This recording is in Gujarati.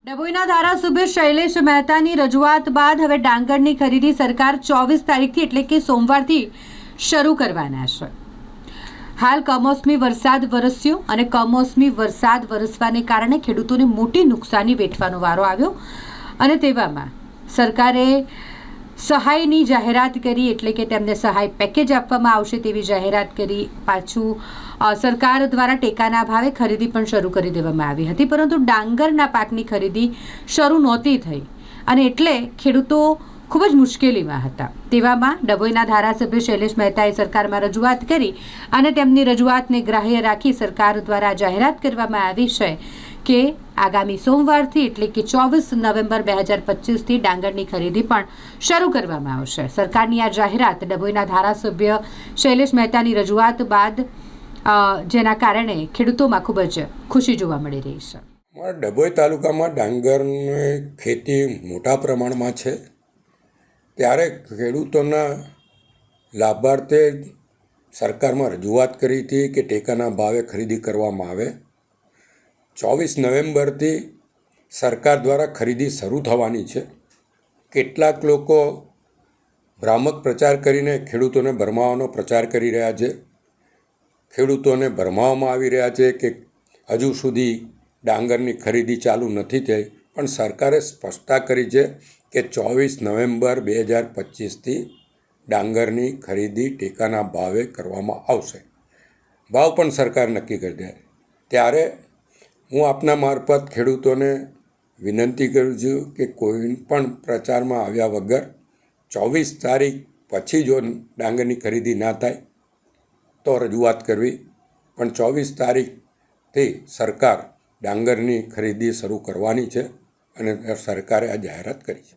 ડભોઈના ધારાસભ્ય શૈલેષ મહેતાની રજૂઆત બાદ હવે ડાંગરની ખરીદી સરકાર 24 તારીખથી એટલે કે સોમવારથી શરૂ કરવાના છે। હાલ કમોસમી વરસાદ વરસ્યો અને કમોસમી વરસાદ વરસવાને કારણે ખેડૂતોને મોટી નુકસાની વેઠવાનો વારો આવ્યો અને તેવામાં સરકારે સહાયની જાહેરાત કરી, એટલે કે તેમને સહાય પેકેજ આપવામાં આવશે તેવી જાહેરાત કરી। પાછું સરકાર દ્વારા ટેકાના ભાવે ખરીદી પણ શરૂ કરી દેવામાં આવી હતી, પરંતુ ડાંગરના પાકની ખરીદી શરૂ નહોતી થઈ અને એટલે ખેડૂતો ખૂબ જ મુશ્કેલીમાં હતા। તેવામાં ડભોઈના ધારાસભ્ય શૈલેષ મહેતાએ સરકારમાં રજૂઆત કરી અને તેમની રજૂઆતને ગ્રાહ્ય રાખી સરકાર દ્વારા જાહેરાત કરવામાં આવી છે કે આગામી સોમવારથી એટલે કે 24 નવેમ્બર 2025થી ડાંગરની ખરીદી પણ શરૂ કરવામાં આવશે। સરકારની આ જાહેરાત ડભોઈના ધારાસભ્ય શૈલેષ મહેતાની રજૂઆત બાદ જેના કારણે ખેડૂતોમાં ખૂબ જ ખુશી જોવા મળી રહી છે। ડભોઈ તાલુકામાં ડાંગરની ખેતી મોટા પ્રમાણમાં છે, ત્યારે ખેડૂતોના લાભાર્થે સરકારમાં રજૂઆત કરી હતી કે ટેકાના ભાવે ખરીદી કરવામાં આવે। 24 નવેમ્બરથી સરકાર દ્વારા ખરીદી શરૂ થવાની છે। કેટલાક લોકો ભ્રામક પ્રચાર કરીને ખેડૂતોને ભરમાવાનો પ્રચાર કરી રહ્યા છે। ખેડૂતોને ભરમાવવામાં આવી રહ્યા છે કે હજુ સુધી ડાંગરની ખરીદી ચાલુ નથી થઈ, પણ સરકારે સ્પષ્ટતા કરી છે કે 24 નવેમ્બર 2025થી ડાંગરની ખરીદી ટેકાના ભાવે કરવામાં આવશે। ભાવ પણ સરકાર નક્કી કરી દે। ત્યારે હું આપના મારફત ખેડૂતોને વિનંતી કરું છું કે કોઈ પણ પ્રચારમાં આવ્યા વગર 24 તારીખ પછી જો ડાંગરની ખરીદી ના થાય તો રજૂઆત કરવી, પણ 24 તારીખથી સરકાર ડાંગરની ખરીદી શરૂ કરવાની છે અને સરકારે આ જાહેરાત કરી છે।